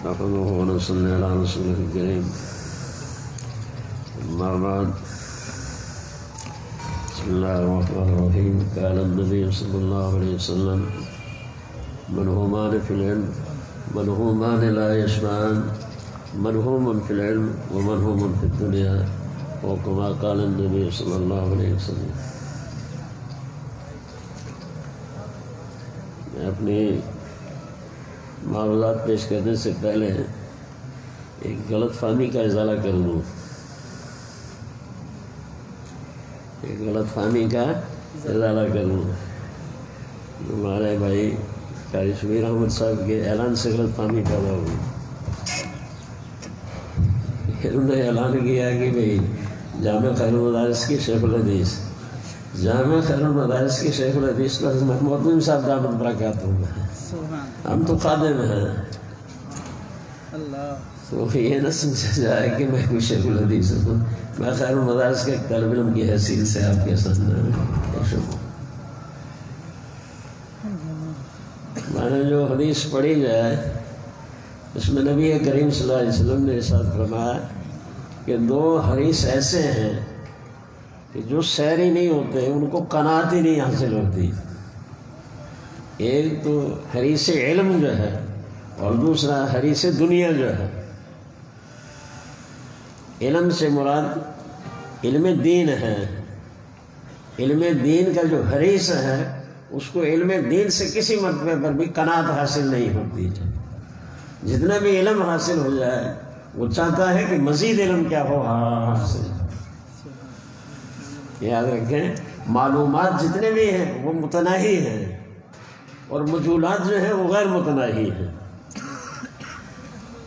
نحمده ونصلي على رسوله الكريم. أما بعد، بسم الله الرحمن الرحيم. قال النبي صلى الله عليه وسلم: منهومان في العلم، منهومان لا يشبعان، منهوم في العلم ومنهوم في الدنيا، وكما قال النبي صلى الله عليه وسلم. میں اپنی معلومات پیش کرنے سے پہلے ایک غلط فہمی کا ازالہ کروں. ہمارے بھائی قاری شبیر احمد صاحب کے اعلان سے غلط فہمی پیدا ہوئی. انہوں نے اعلان کیا کہ بھئی جامع خیر المدارس کی شیخ الحدیث، جامع خیر المدارس کی شیخ الحدیث تو حضرت محمود بن صاحب دامت برکاتہ ہیں. ہم تو خادم ہیں. تو یہ نہ سمجھا جائے کہ میں کوئی شیخ الحدیث ہوں. میں خیر المدارس کے ایک طالب علم کی حیثیت سے آپ کے سامنے میں نے جو حدیث پڑھی جائے اس میں نبی کریم صلی اللہ علیہ وسلم نے ارشاد فرمایا کہ دو حدیث ایسے ہیں کہ جو سیری نہیں ہوتے ان کو قناعت ہی نہیں حاصل ہوتی. ایک تو حدیث علم جو ہے اور دوسرا حدیث دنیا جو ہے. علم سے مراد علم دین ہے. علم دین کا جو حدیث ہے اس کو علم دین سے کسی مرتبے پر بھی قناعت حاصل نہیں ہوتی. جتنا بھی علم حاصل ہو جائے وہ چاہتا ہے کہ مزید علم کیا ہو حاصل. یاد رکھیں معلومات جتنے بھی ہیں وہ متناہی ہیں اور مجہولات جو ہیں وہ غیر متناہی ہیں.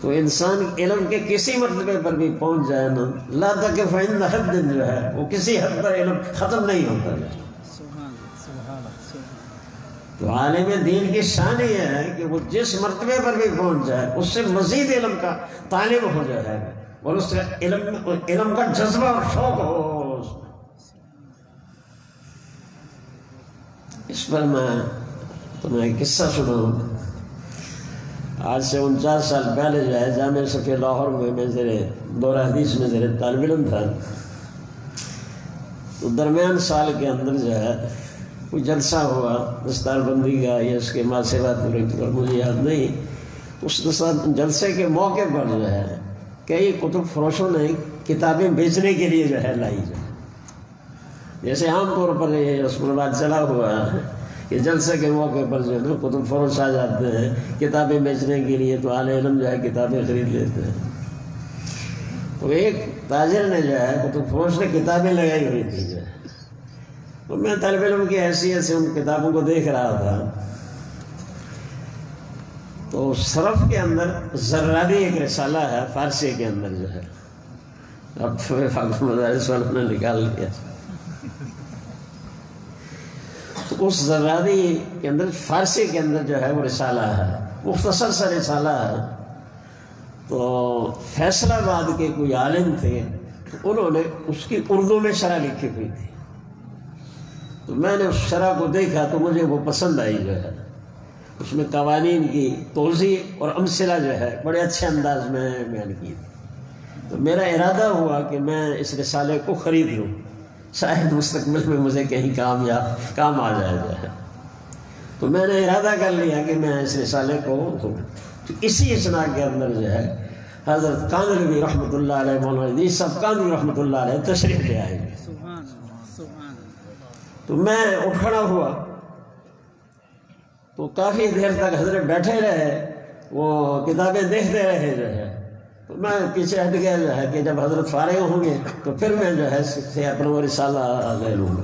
تو انسان علم کے کسی مرتبے پر بھی پہنچ جائے نا لا تقف عند حد جو ہے وہ کسی حد پر علم ختم نہیں ہوتا ہے. تو عالم دین کی شان یہ ہے کہ وہ جس مرتبے پر بھی پہنچ جائے اس سے مزید علم کا طالب ہو جائے اور اس سے علم کا جذبہ اور شوق ہو. اس پر میں تمہیں ایک قصہ سناؤں. آج سے 49 سال پہلے جو ہے جامعہ صفیہ لاہور میں دورہ حدیث میں زیر طالب علم تھا. تو درمیان سال کے اندر جو ہے کوئی جلسہ ہوا دستار بندی کا یا اس کے ماں سے بات پر مجھے یاد نہیں. اس جلسے کے موقع پر جو ہے کئی کتب فروشوں نے کتابیں بیچنے کے لیے جو ہے لائی. جو جیسے عام طور پر یہ رسم الرواج چلا ہوا ہے کہ جلسے کے موقع پر جو ہے نا کتب فروش آ جاتے ہیں کتابیں بیچنے کے لیے. تو اہل علم جو ہے کتابیں خرید لیتے ہیں. تو ایک تاجر نے جو ہے کتب فروش نے کتابیں لگائی ہوئی تھی جو ہے. تو میں طالب علم کی حیثیت سے ان کتابوں کو دیکھ رہا تھا. تو صرف کے اندر زرادی ایک رسالہ ہے فارسی کے اندر جو ہے. اب فاقہ مدارس والوں نے نکال لیا. تو اس زرادی کے اندر فارسی کے اندر جو ہے وہ رسالہ ہے مختصر سا رسالہ ہے. تو فیصل آباد کے کوئی عالم تھے تو انہوں نے اس کی اردو میں شرح لکھی ہوئی تھی. تو میں نے اس شرح کو دیکھا تو مجھے وہ پسند آئی جو ہے. اس میں قوانین کی توضیح اور امثلہ جو ہے بڑے اچھے انداز میں بیان کی تھی. تو میرا ارادہ ہوا کہ میں اس رسالے کو خرید لوں شاید مستقبل میں مجھے کہیں کام آ جائے جو ہے. تو میں نے ارادہ کر لیا کہ میں اس رسالے کو تو اسی اسنا کے اندر جو ہے حضرت کاندھلوی رحمۃ اللہ علیہ مولانا ادریس صاحب کاندھلوی رحمۃ اللہ علیہ تشریف لے آئے گے. تو میں اٹھ کھڑا ہوا تو کافی دیر تک حضرت بیٹھے رہے وہ کتابیں دیکھتے رہے جو ہے. تو میں پیچھے ہٹ گیا جو ہے کہ جب حضرت فارغ ہوں گے تو پھر میں جو ہے اپنا وہ رسالہ لے لوں گا.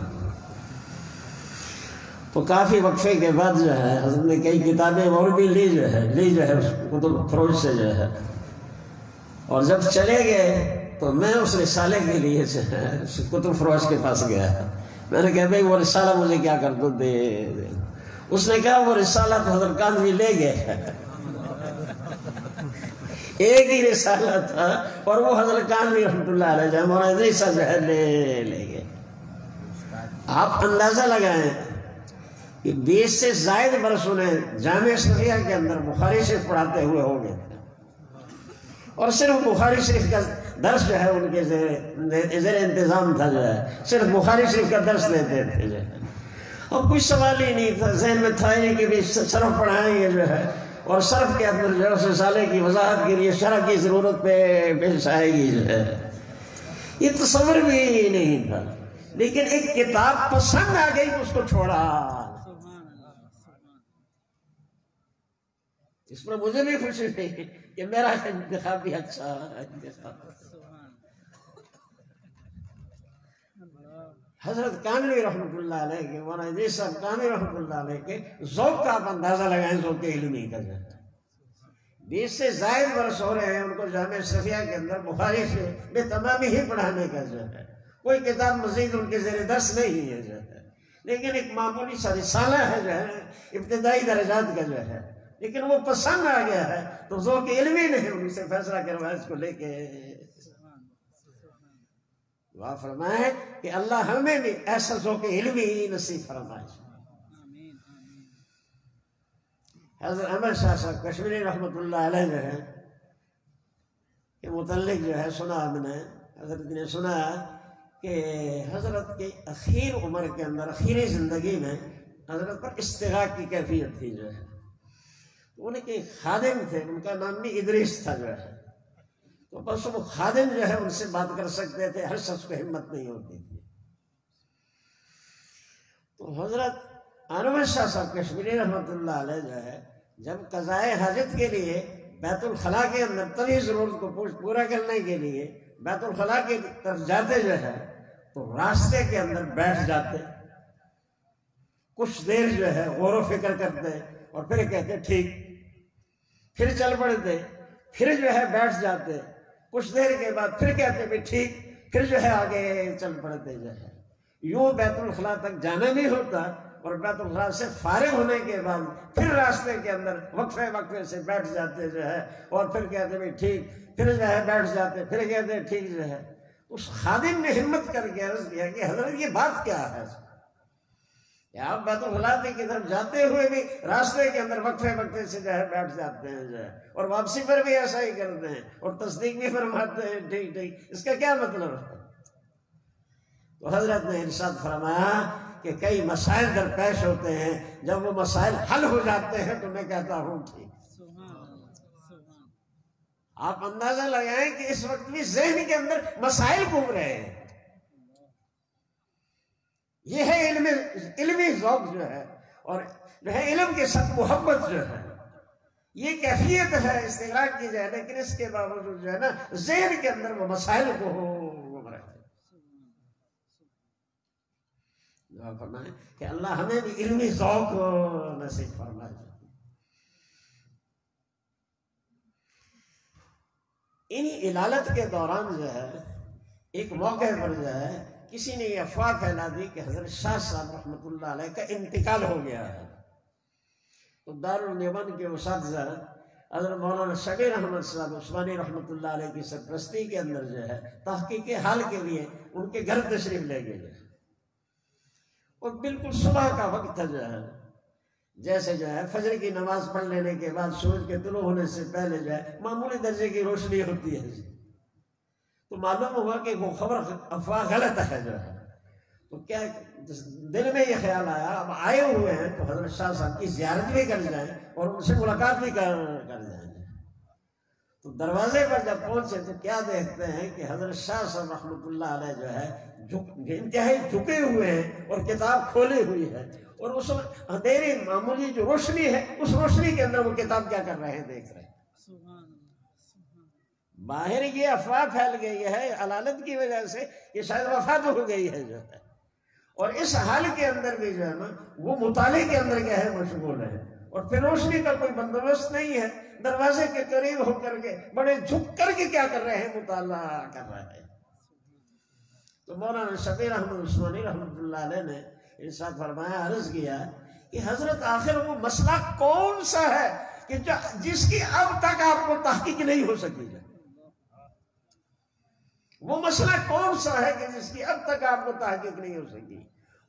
تو کافی وقفے کے بعد جو ہے حضرت نے کئی کتابیں اور بھی لی جو ہے اس کتب فروش سے جو ہے. اور جب چلے گئے تو میں اس رسالے کے لیے جو ہے اس کتب فروش کے پاس گیا. میں نے کہا بھائی وہ رسالہ مجھے کیا کر دو دے. اس نے کہا وہ رسالہ تو حضرت کاندھلوی لے گئے. ایک ہی رسالہ تھا اور وہ حضرت کاندھلوی رحمۃ اللہ علیہ جو مولانا ادریس صاحب جو ہے لے گئے. آپ اندازہ لگائیں کہ 20 سے زائد برس انہیں جامعہ صفیہ کے اندر بخاری سے پڑھاتے ہوئے ہو گئے. اور صرف بخاری شریف کا درس جو ہے ان کے زیر انتظام تھا، جو ہے صرف بخاری شریف کا درس لیتے تھے جو ہے، اب کوئی سوال ہی نہیں تھا، ذہن میں تھا ہی کہ بھی صرف پڑھائیں گے جو ہے، اور صرف کے اندر جو ہے رسالے کی وضاحت کے لیے شرح کی ضرورت پیش آئے گی جو ہے، یہ تصور بھی نہیں تھا، لیکن ایک کتاب پسند آ گئی تو اس کو چھوڑا۔ اس پر مجھے بھی خوشی ہوئی کہ میرا انتخاب بھی اچھا انتخاب۔ حضرت کاملی رحمۃ اللہ علیہ کے، مولانا ادریس صاحب کاملی رحمۃ اللہ علیہ کے ذوق کا آپ اندازہ لگائیں، ذوق علمی کا جو ہے 20 سے زائد برس ہو رہے ہیں ان کو جامعہ صفیہ کے اندر بخاری سے بے تمامی ہی پڑھانے کا جو ہے، کوئی کتاب مزید ان کے زیر دست نہیں ہے جو ہے، لیکن ایک معمولی سا رسالہ ہے جو ہے ابتدائی درجات کا جو ہے، لیکن وہ پسند آ گیا ہے تو ذوق علمی نے ان سے فیصلہ کروایا اس کو لے کے۔ دعا فرمائے کہ اللہ ہمیں بھی ایسا ذوق علمی نصیب فرمائے۔ حضرت احمد شاہ صاحب کشمیری رحمۃ اللہ علیہ جو ہے کے متعلق جو ہے سنا ہم نے، حضرت نے سنا کہ حضرت کے اخیر عمر کے اندر، اخیری زندگی میں حضرت پر استغاثہ کی کیفیت تھی جو ہے، ان کے خادم تھے، ان کا نام بھی ادریس تھا جو ہے، تو بس وہ خادم جو ہے ان سے بات کر سکتے تھے، ہر شخص کو ہمت نہیں ہوتی تھی۔ تو حضرت انور شاہ صاحب کشمیری رحمۃ اللہ علیہ جو ہے جب قضائے حاجت کے لیے بیت الخلاء کے اندر طبی ضرورت کو پورا کرنے کے لیے بیت الخلاء کی طرف جاتے جو ہے تو راستے کے اندر بیٹھ جاتے، کچھ دیر جو ہے غور و فکر کرتے اور پھر کہتے ٹھیک، پھر چل پڑتے، پھر جو ہے بیٹھ جاتے، کچھ دیر کے بعد پھر کہتے بھی ٹھیک، پھر جو ہے آگے چل پڑتے جو ہے۔ یوں بیت الخلاء تک جانا بھی ہوتا اور بیت الخلاء سے فارغ ہونے کے بعد پھر راستے کے اندر وقفے سے بیٹھ جاتے جو ہے، اور پھر کہتے بھی ٹھیک، پھر جو ہے بیٹھ جاتے، پھر کہتے ٹھیک جو ہے۔ اس خادم نے ہمت کر کے عرض کیا کہ حضرت یہ بات کیا ہے کہ آپ بیت الخلاء کی طرف جاتے ہوئے بھی راستے کے اندر وقفے سے جو ہے بیٹھ جاتے ہیں جو ہے، اور واپسی پر بھی ایسا ہی کرتے ہیں اور تصدیق بھی فرماتے ہیں ٹھیک ٹھیک، اس کا کیا مطلب ہے؟ تو حضرت نے ارشاد فرمایا کہ کئی مسائل درپیش ہوتے ہیں، جب وہ مسائل حل ہو جاتے ہیں تو میں کہتا ہوں ٹھیک۔ آپ اندازہ لگائیں کہ اس وقت بھی ذہن کے اندر مسائل گھوم رہے ہیں۔ یہ ہے علمی ذوق جو ہے، اور جو ہے علم کے ساتھ محبت جو ہے، یہ کیفیت ہے استغراق کی جائے، لیکن اس کے باوجود جو ہے نا ذہن کے اندر وہ مسائل کو گھوم رہے ہیں۔ دعا فرمائیں کہ اللہ ہمیں بھی علمی ذوق نصیب فرمائے۔ انہی علالت کے دوران جو ہے ایک موقع پر جو ہے کسی نے یہ افواہ پھیلا دی کہ حضرت شاہ صاحب رحمۃ اللہ علیہ کا انتقال ہو گیا ہے، تو دارالنیوان کے اساتذہ حضرت مولانا شبیر احمد صاحب عثمانی رحمۃ اللہ علیہ کی سرپرستی کے اندر جو ہے تحقیق حال کے لیے ان کے گھر تشریف لے گئے، اور بالکل صبح کا وقت تھا جو ہے، جیسے جو ہے فجر کی نماز پڑھ لینے کے بعد سورج کے طلوع ہونے سے پہلے جو ہے معمولی درجے کی روشنی ہوتی ہے، تو معلوم ہوا کہ وہ خبر افواہ غلط ہے جو ہے، تو کیا دل میں یہ خیال آیا اب آئے ہوئے ہیں تو حضرت شاہ صاحب کی زیارت بھی کر جائیں اور ان سے ملاقات بھی کر جائیں۔ تو دروازے پر جب پہنچے تو کیا دیکھتے ہیں کہ حضرت شاہ صاحب رحمۃ اللہ علیہ جو ہے انتہائی جھکے ہوئے ہیں اور کتاب کھولی ہوئی ہے، اور اس اندھیری معمولی جو روشنی ہے اس روشنی کے اندر وہ کتاب کیا کر رہے ہیں، دیکھ رہے ہیں۔ باہر یہ افواہ پھیل گئی ہے علالت کی وجہ سے کہ شاید وفات ہو گئی ہے جو ہے، اور اس حال کے اندر بھی جو ہے نا وہ مطالعے کے اندر کیا ہے مشغول ہے، اور پھر روشنی کا کوئی بندوبست نہیں ہے، دروازے کے قریب ہو کر کے بڑے جھک کر کے کیا کر رہے ہیں، مطالعہ کر رہے ہیں۔ تو مولانا شبیر احمد عثمانی رحمۃ اللہ علیہ نے ارشاد فرمایا، عرض کیا کہ حضرت آخر وہ مسئلہ کون سا ہے کہ جس کی اب تک آپ کو تحقیق نہیں ہو سکی ہے، وہ مسئلہ کون سا ہے کہ جس کی اب تک آپ کو تحقیق نہیں ہو سکی،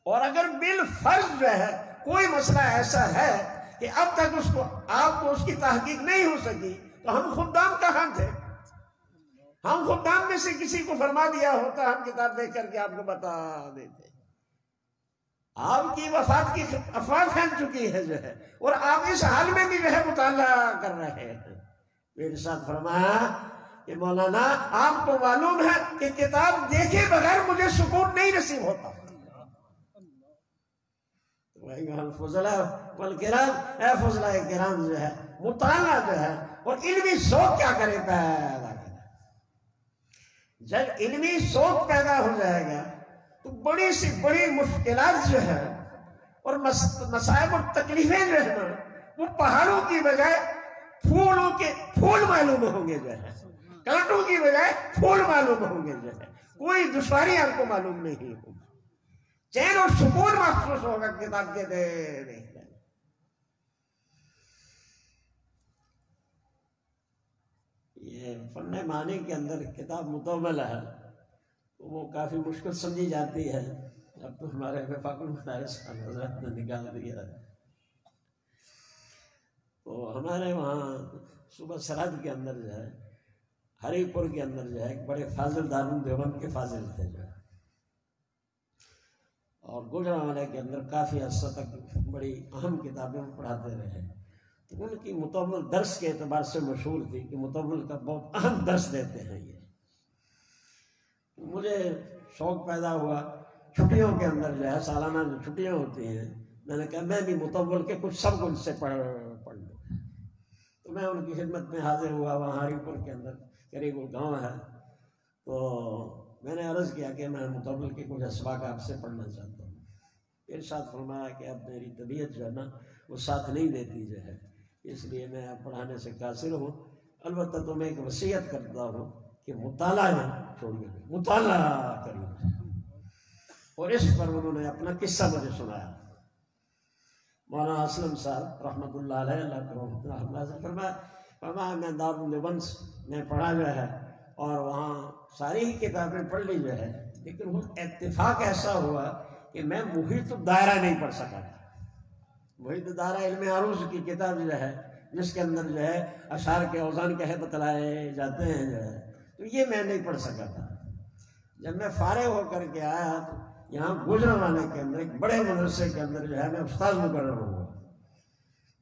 اور اگر بالفرض جو ہے کوئی مسئلہ ایسا ہے کہ اب تک آپ کو اس کی تحقیق نہیں ہو سکی تو ہم خدام کہاں تھے؟ ہم خدام میں سے کسی کو فرما دیا ہوتا ہم کتاب دیکھ کر کے آپ کو بتا دیتے. آپ کی وفات کی افواہ پھیل چکی ہے جو ہے، اور آپ اس حال میں بھی جو ہے مطالعہ کر رہے ہیں. میرے ساتھ فرمایا کہ مولانا آپ کو معلوم ہے کہ کتاب دیکھے بغیر مجھے سکون نہیں نصیب ہوتا. فضلہ والکرام، اے فضلہ کرام جو ہے مطالعہ جو ہے اور علمی ذوق کیا کرے پیدا کرے. جب علمی ذوق پیدا ہو جائے گا تو بڑی سی بڑی مشکلات جو ہے اور مصائب اور تکلیفیں جو ہے نا وہ پہاڑوں کی بجائے پھولوں کے پھول معلوم ہوں گے جو ہے، کانٹوں کی بجائے پھول معلوم ہوں گے جو ہے. کوئی دشواری آپ کو معلوم نہیں ہوگی، چین اور سکون محسوس ہوگا کتاب کے دیکھنے. یہ فن معنی کے اندر کتاب مطول ہے، وہ کافی مشکل سمجھی جاتی ہے. اب تو ہمارے وفاق المدارس حضرت نے نکال دیا ہے. تو ہمارے وہاں صوبہ سرحد کے اندر جو ہے، ہری پور کے اندر جو ہے ایک بڑے فاضل دارالعلوم دیوبند کے فاضل تھے جو ہے، اور گوجرانوالے کے اندر کافی عرصہ تک بڑی اہم کتابیں پڑھاتے رہے. تو ان کی مطول درس کے اعتبار سے مشہور تھی کہ مطول کا بہت اہم درس دیتے ہیں یہ. مجھے شوق پیدا ہوا چھٹیوں کے اندر جو ہے، سالانہ جو چھٹیاں ہوتی ہیں، میں نے کہا میں بھی مطول کے کچھ سبق ان سے پڑھ لوں. تو میں ان کی خدمت میں حاضر ہوا. وہاں ہری پور کے اندر قریب وہ گاؤں ہے، تو میں نے عرض کیا کہ میں مطول کے کچھ اسباق آپ سے پڑھنا چاہتا ہوں. ارشاد فرمایا کہ اب میری طبیعت جو ہے نا وہ ساتھ نہیں دیتی جو ہے، اس لیے میں پڑھانے سے قاصر ہوں. البتہ تو میں ایک وصیت کرتا ہوں کہ مطالعہ نہ چھوڑیے، مطالعہ کریے. اور اس پر انہوں نے اپنا قصہ مجھے سنایا. مولانا اسلم صاحب رحمۃ اللہ علیہ، اللہ کرم فرمایا میں دارالعلوم دیوبند میں پڑھا جو ہے اور وہاں ساری ہی کتابیں پڑھ لی جو ہے، لیکن وہ اتفاق ایسا ہوا کہ میں محیط الدائرہ نہیں پڑھ سکا تھا. محیط الدائرہ علم عروض کی کتاب جو ہے جس کے اندر جو ہے اشعار کے اوزان کہے بتلائے جاتے ہیں جو ہے، تو یہ میں نہیں پڑھ سکا تھا. جب میں فارغ ہو کر کے آیا تو یہاں گوجرانوالے کے اندر ایک بڑے مدرسے کے اندر جو ہے میں استاد مقرر ہوا،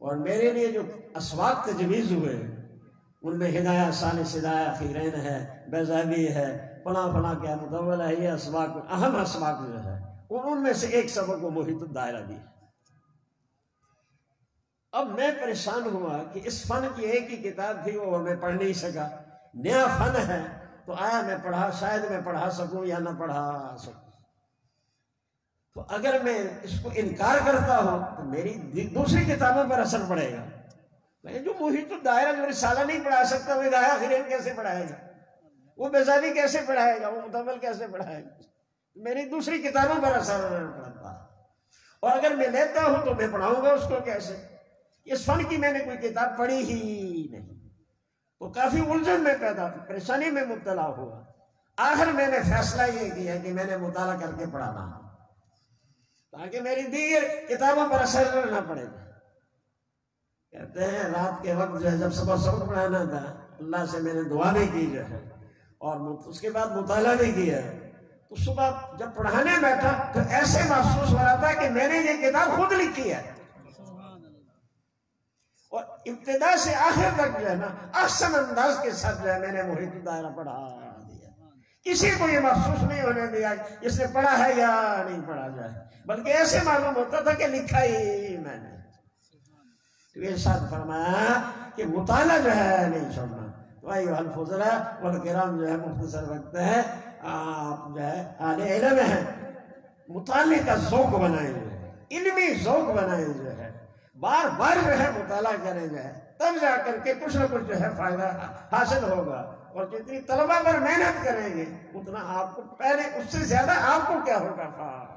اور میرے لیے جو اسواق تجویز ہوئے ان میں ہدایہ ثالث ہدایہ خیرین ہے، بیضاوی ہے، فلاں فلاں کیا مطول ہے، یہ اسواق اہم اسواق جو ہے، ان میں سے ایک سبق وہ محیط الدائرہ بھی ہے. اب میں پریشان ہوا کہ اس فن کی ایک ہی کتاب تھی وہ میں پڑھ نہیں سکا. نیا فن ہے تو آیا میں پڑھا، شاید میں پڑھا سکوں یا نہ پڑھا سکوں. تو اگر میں اس کو انکار کرتا ہوں تو میری دوسری کتابوں پر اثر پڑے گا. میں جو محیط الدائرہ جو رسالہ نہیں پڑھا سکتا وہ ہدایہ خیرین کیسے پڑھائے گا، وہ بیضاوی کیسے پڑھائے گا، وہ مطول کیسے پڑھائے گا. میری دوسری کتابوں پر اثر پڑتا ہے، اور اگر میں لیتا ہوں تو میں پڑھاؤں گا اس کو کیسے. اس فن کی میں نے کوئی کتاب پڑھی ہی نہیں. تو کافی الجھن میں پیدا ہوئی، پریشانی میں مبتلا ہوا. آخر میں نے فیصلہ یہ کیا کہ میں نے مطالعہ کر کے پڑھانا تاکہ میری دیگر کتابوں پر اثر نہ پڑے. کہتے ہیں رات کے وقت جو ہے جب صبح سبق پڑھانا تھا اللہ سے میں نے دعا بھی کی جو ہے اور اس کے بعد مطالعہ بھی کیا، تو صبح جب پڑھانے بیٹھا تو ایسے محسوس ہو رہا تھا کہ میں نے یہ کتاب خود لکھی ہے، اور ابتدا سے آخر تک جو ہے نا احسن انداز کے ساتھ جو ہے میں نے محیط الدائرہ پڑھا دیا. کسی کو یہ محسوس نہیں ہونے دیا اس نے پڑھا ہے یا نہیں پڑھا جائے، بلکہ ایسے معلوم ہوتا تھا کہ لکھا ہی میں نے. تو ارشاد فرمایا کہ مطالعہ جو ہے نہیں چھوڑنا. تو ایھا الفضلاء والکرام جو ہے مختصر وقت ہے، آپ جو ہے اہل علم ہیں، مطالعے کا ذوق بنائیں جو ہے، علمی ذوق بنائیں جو ہے، بار بار جو ہے مطالعہ کریں جو ہے، تب جا کر کے کچھ نہ کچھ جو ہے فائدہ حاصل ہوگا. اور جتنی طلبہ پر محنت کریں گے اتنا آپ کو پہلے اس سے زیادہ آپ کو کیا ہوگا فائدہ.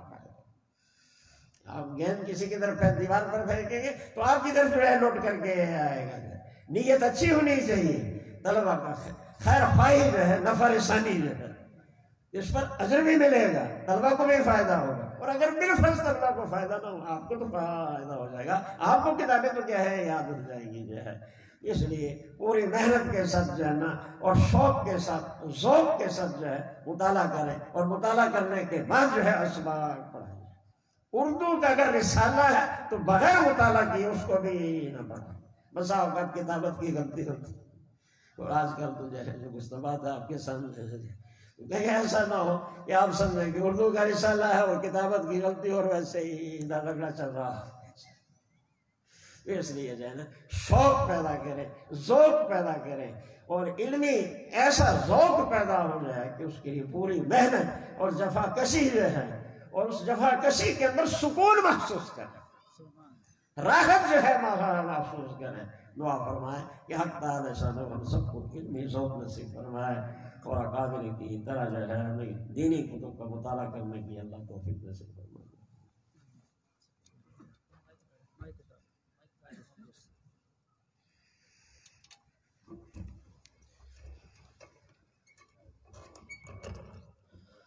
آپ گیند کسی کی طرف دیوار پر پھینکیں گے تو آپ کی طرف جو ہے لوٹ کر کے آئے گا. نیت اچھی ہونی چاہیے، طلبہ کا خیر خواہی جو ہے، نفع رسانی جو ہے، اس پر اجر بھی ملے گا، طلبہ کو بھی فائدہ ہوگا. اور اگر بالفرض طلبہ کو فائدہ نہ ہو آپ کو تو فائدہ ہو جائے گا، آپ کو کتابیں تو کیا ہے یاد ہو جائیں گی جو ہے. اس لیے پوری محنت کے ساتھ جو ہے نا اور شوق کے ساتھ ذوق کے ساتھ جو ہے مطالعہ کریں، اور مطالعہ کرنے کے بعد جو ہے اسباق پڑھیں۔ اردو کا اگر رسالہ ہے تو بغیر مطالعہ کیے اس کو بھی نہ پڑھیں، بسا اوقات کتابت کی غلطی ہوتی، اور آج کل تو جو ہے جو کچھ بات ہے آپ کے سامنے ہے، کہیں ایسا نہ ہو کہ آپ سمجھیں کہ اردو کا رسالہ ہے اور کتابت کی غلطی اور ویسے ہی رگڑا چل رہا ہے۔ اس لیے جو ہے نا شوق پیدا کریں، ذوق پیدا کریں، اور علمی ایسا ذوق پیدا ہو جائے کہ اس کے لیے پوری محنت اور جفا کشی جو ہے، اور اس جفا کشی کے اندر سکون محسوس کریں، راحت جو ہے محسوس کریں۔ دعا فرمائیں کہ حق تعالی شانہ ہم سب کو علمی ذوق نصیب فرمائے، اور اکابر کی طرح جو ہے ہمیں دینی کتب کا مطالعہ کرنے کی اللہ توفیق نصیب فرمائے۔